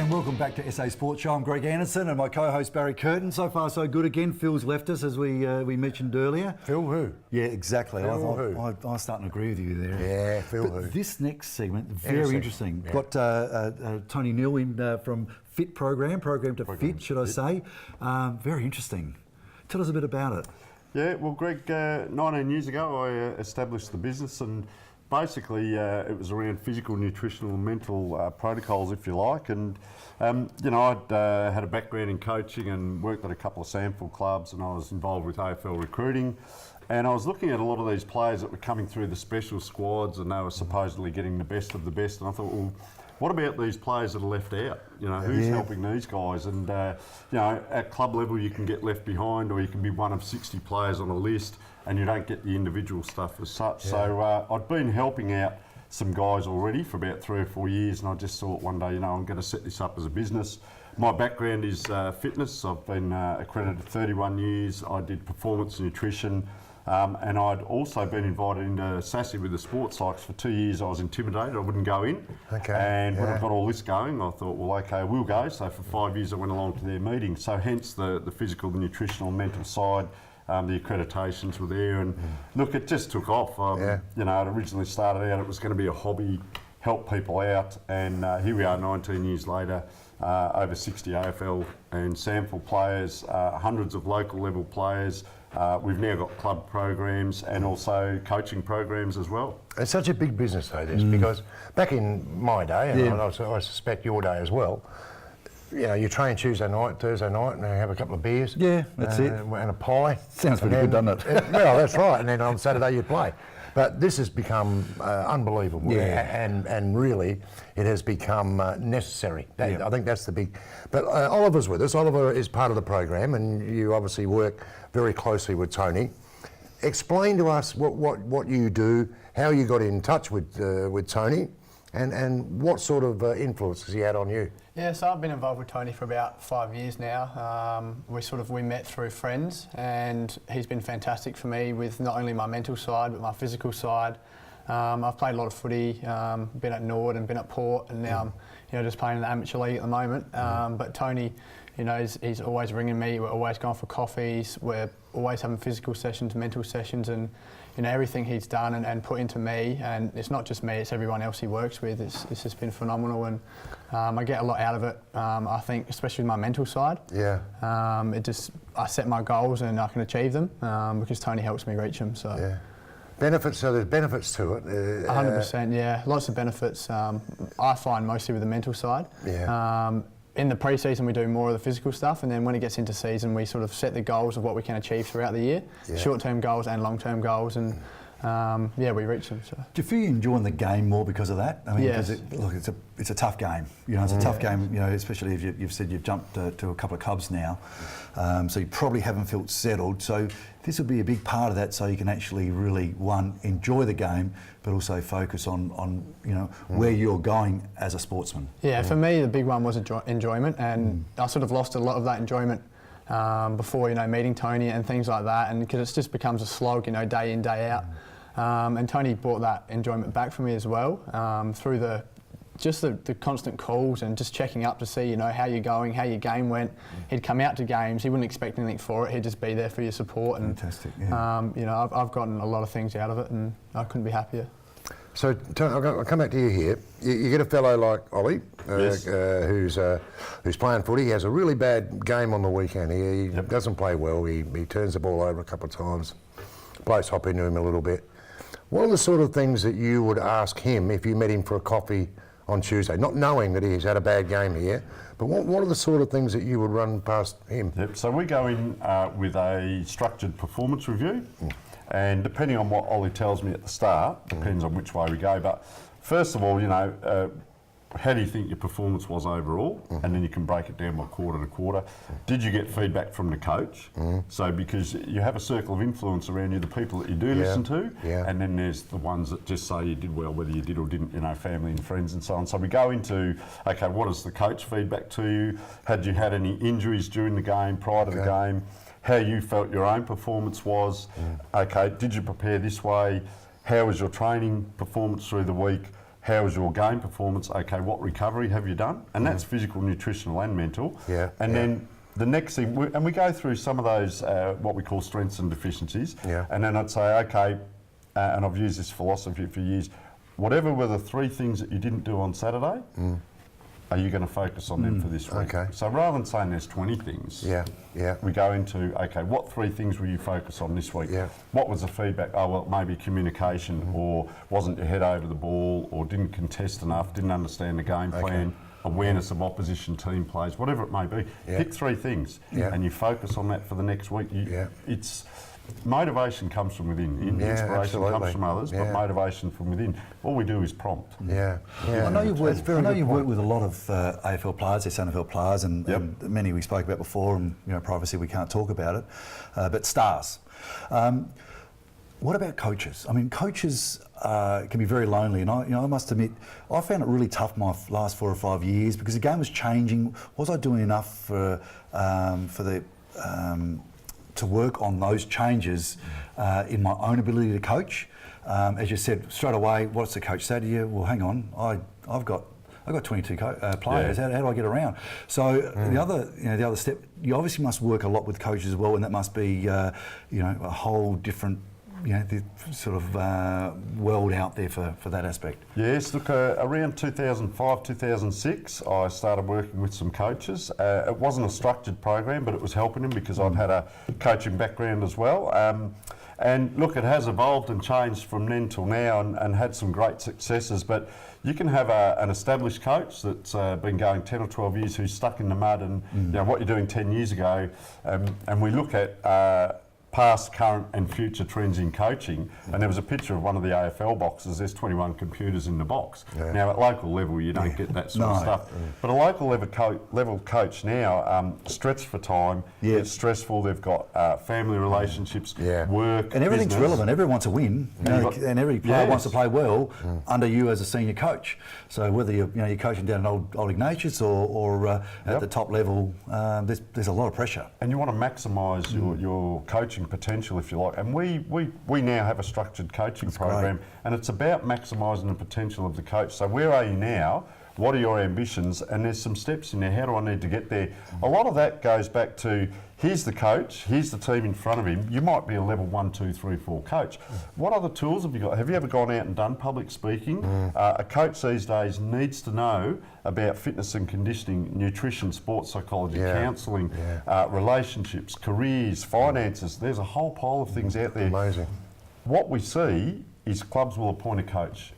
And welcome back to SA Sports Show. I'm Greg Anderson and my co-host Barry Curtin. So far so good again. Phil's left us as we mentioned earlier. Phil who? Yeah, exactly. Phil who? I'm starting to agree with you there. Yeah, Phil but who? This next segment, very interesting. Yeah. Got Tony Neill in from Fit Program to Fit, should I say. Very interesting. Tell us a bit about it. Yeah, well, Greg, 19 years ago I established the business, and basically it was around physical, nutritional and mental protocols, if you like. And, you know, I'd had a background in coaching and worked at a couple of sample clubs, and I was involved with AFL recruiting. And I was looking at a lot of these players that were coming through the special squads, and they were supposedly getting the best of the best. And I thought, well, what about these players that are left out? You know, who's helping these guys? And, you know, at club level you can get left behind, or you can be one of 60 players on a list and you don't get the individual stuff as such. Yeah. So I'd been helping out some guys already for about 3 or 4 years, and I just thought one day, you know, I'm going to set this up as a business. My background is fitness. I've been accredited 31 years. I did performance nutrition. And I'd also been invited into SASS with the sports psychs for 2 years. I was intimidated, I wouldn't go in. Okay. And when I got all this going, I thought, well, okay, we'll go. So for 5 years I went along to their meetings. So hence the physical, the nutritional, mental side, the accreditations were there. And look, it just took off. You know, it originally started out, it was going to be a hobby, help people out. And here we are 19 years later, over 60 AFL and SAMFL players, hundreds of local level players. We've now got club programs and also coaching programs as well. It's such a big business though, this, because back in my day, and I suspect your day as well, you know, you train Tuesday night, Thursday night, and have a couple of beers. Yeah, that's it. And a pie. Sounds pretty good, doesn't it? Well, that's right. And then on Saturday you play. But this has become unbelievable, and really it has become necessary. I think that's the big. But Oliver's with us. Oliver is part of the program, and you obviously work very closely with Tony. Explain to us what you do, how you got in touch with Tony, and what sort of influence has he had on you? Yeah, so I've been involved with Tony for about 5 years now. We met through friends, and he's been fantastic for me with not only my mental side but my physical side. I've played a lot of footy, been at Nord and been at Port, and now I'm, you know, just playing in the amateur league at the moment. But Tony, you know, he's always ringing me. We're always going for coffees. We're always having physical sessions, mental sessions, and you know, everything he's done and put into me, and it's not just me, it's everyone else he works with. It's just been phenomenal, and I get a lot out of it. I think, especially with my mental side. Yeah. I set my goals and I can achieve them because Tony helps me reach them. So. Yeah. Benefits, so there's benefits to it. 100%, yeah. Lots of benefits. I find mostly with the mental side. Yeah. In the pre-season we do more of the physical stuff, and then when it gets into season we sort of set the goals of what we can achieve throughout the year, short-term goals and long-term goals, and yeah, we reach them. So. Do you feel you're enjoying the game more because of that? I mean, because it's a tough game. You know, it's a tough game. You know, especially if you've said you've jumped to a couple of clubs now, so you probably haven't felt settled. So this will be a big part of that, so you can actually really enjoy the game, but also focus on you know where you're going as a sportsman. Yeah, for me the big one was enjoyment, and I sort of lost a lot of that enjoyment before, you know, meeting Tony and things like that, and because it just becomes a slog, you know, day in, day out. And Tony brought that enjoyment back for me as well through the constant calls and just checking up to see, you know, how you're going, how your game went. He'd come out to games, he wouldn't expect anything for it, he'd just be there for your support. And, fantastic, yeah. You know, I've gotten a lot of things out of it, and I couldn't be happier. So, Tony, I'll come back to you here. You get a fellow like Ollie, who's playing footy. He has a really bad game on the weekend. He doesn't play well. He turns the ball over a couple of times. Blokes hop into him a little bit. What are the sort of things that you would ask him if you met him for a coffee on Tuesday, not knowing that he's had a bad game here, but what are the sort of things that you would run past him? Yep. So we go in with a structured performance review, and depending on what Ollie tells me at the start, depends on which way we go. But first of all, you know, how do you think your performance was overall? And then you can break it down by quarter to quarter. Did you get feedback from the coach? So because you have a circle of influence around you, the people that you do listen to, and then there's the ones that just say you did well, whether you did or didn't, you know, family and friends and so on. So we go into, okay, what is the coach feedback to you? Had you had any injuries during the game, prior to the game? How you felt your own performance was? Okay, did you prepare this way? How was your training performance through the week? how was your game performance? Okay, what recovery have you done? And that's physical, nutritional and mental. Yeah, And yeah. then the next thing, we go through some of those, what we call strengths and deficiencies. Yeah. And then I'd say, okay, and I've used this philosophy for years, whatever were the 3 things that you didn't do on Saturday, are you going to focus on them for this week? Okay. So rather than saying there's 20 things, we go into, okay, what 3 things will you focus on this week? Yeah. What was the feedback? Oh, well, maybe communication, or wasn't your head over the ball, or didn't contest enough, didn't understand the game plan, awareness of opposition team plays, whatever it may be. Pick 3 things and you focus on that for the next week. It's motivation comes from within. Inspiration comes from others, but motivation from within. All we do is prompt. I know you've worked with a lot of AFL players, SANFL players, and many we spoke about before, and privacy, we can't talk about it, but stars. What about coaches? I mean, coaches can be very lonely, and I must admit, I found it really tough my last 4 or 5 years because the game was changing. Was I doing enough for to work on those changes in my own ability to coach? As you said, straight away, what's the coach say to you? Well, hang on, I've got 22 players. How do I get around? So the other step, you obviously must work a lot with coaches as well, and that must be a whole different the sort of world out there for that aspect. Yes, look, around 2005, 2006, I started working with some coaches. It wasn't a structured program, but it was helping them because I've had a coaching background as well. And look, it has evolved and changed from then till now and had some great successes. But you can have an established coach that's been going 10 or 12 years who's stuck in the mud and what you're doing 10 years ago. And we look at past, current and future trends in coaching, and there was a picture of one of the AFL boxes. There's 21 computers in the box. Now at local level you don't get that sort of stuff, but a local level coach now, stretched for time, it's stressful, they've got family relationships, work, and everything's business. relevant. Everyone wants to win, and every player wants to play well under you as a senior coach. So whether you're coaching down at Old Ignatius or at the top level, there's a lot of pressure, and you want to maximise your coaching potential, if you like. And we now have a structured coaching program, and it's about maximising the potential of the coach. So where are you now? What are your ambitions? And there's some steps in there. How do I need to get there? A lot of that goes back to, here's the coach, here's the team in front of him. You might be a level 1, 2, 3, 4 coach. What other tools have you got? Have you ever gone out and done public speaking? A coach these days needs to know about fitness and conditioning, nutrition, sports psychology, counselling, relationships, careers, finances. There's a whole pile of things out there. Amazing. What we see is clubs will appoint a coach.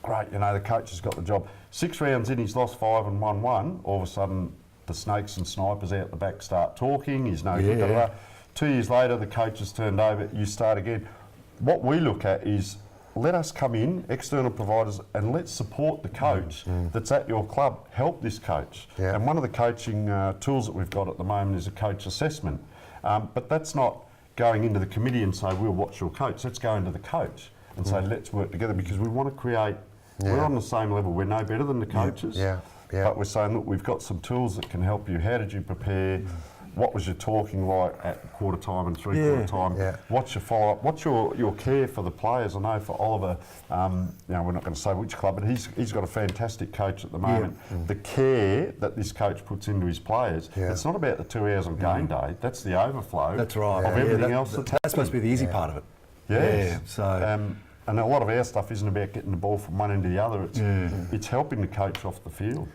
Great, the coach has got the job. 6 rounds in, he's lost 5 and won 1. All of a sudden, the snakes and snipers out the back start talking. He's no good. 2 years later, the coach has turned over. You start again. What we look at is, let us come in, external providers, and let's support the coach that's at your club. Help this coach. And one of the coaching tools that we've got at the moment is a coach assessment. But that's not going into the committee and say, we'll watch your coach. Let's go into the coach and say, let's work together, because we want to create, we're on the same level. We're no better than the coaches. But we're saying, look, we've got some tools that can help you. How did you prepare? What was your talking like at quarter time and three-quarter time? What's your follow-up? What's your care for the players? I know for Oliver, we're not going to say which club, but he's got a fantastic coach at the moment. The care that this coach puts into his players, it's not about the 2 hours on game day. That's the overflow. That's right. Of everything else. That's supposed to be the easy part of it. And a lot of our stuff isn't about getting the ball from one end to the other. It's helping the coach off the field.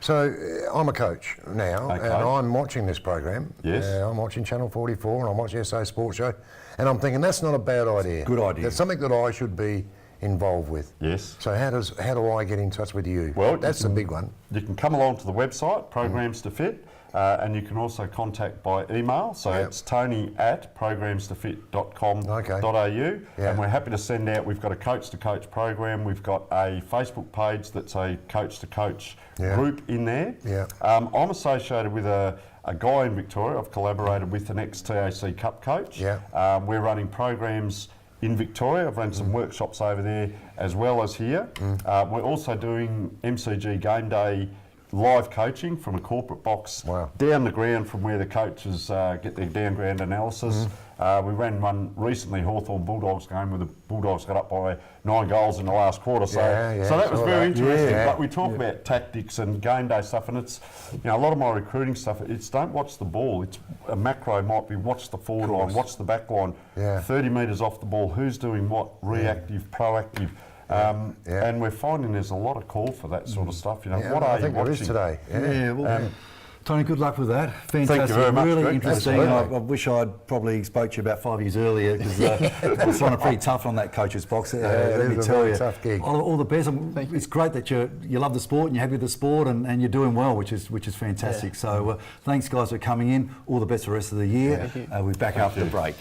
So I'm a coach now, and I'm watching this program. I'm watching Channel 44, and I'm watching SASS Sports Show, and I'm thinking that's not a bad idea. Good idea. That's something that I should be involved with. So how do I get in touch with you? Well, that's a big one. You can come along to the website, Programs to Fit. And you can also contact by email, so it's tony@programstofit.com.au, and we're happy to send out. We've got a coach-to-coach program. We've got a Facebook page that's a coach-to-coach group in there. I'm associated with a guy in Victoria. I've collaborated with an ex-TAC Cup coach. We're running programs in Victoria. I've run some workshops over there as well as here. We're also doing MCG Game Day live coaching from a corporate box Wow. down the ground from where the coaches get their down ground analysis. We ran one recently, Hawthorn Bulldogs game, where the Bulldogs got up by 9 goals in the last quarter. So, so that was very interesting. Yeah. But we talk about tactics and game day stuff, and it's, you know, a lot of my recruiting stuff, it's don't watch the ball. It's a macro might be watch the forward line, watch the back line, 30 metres off the ball, who's doing what, reactive, proactive. And we're finding there's a lot of call for that sort of stuff. You know, what are I think you there is watching today. Yeah, well, Tony, good luck with that. Fantastic. Thank you very much, Really Greg. interesting. Absolutely. I wish I'd probably spoke to you about 5 years earlier, because I was finding it pretty tough on that coach's box. it Let me is a tell very you. tough gig. All the best. It's great that you love the sport and you're happy with the sport, and you're doing well, which is fantastic. So thanks, guys, for coming in. All the best for the rest of the year. We're back after the break.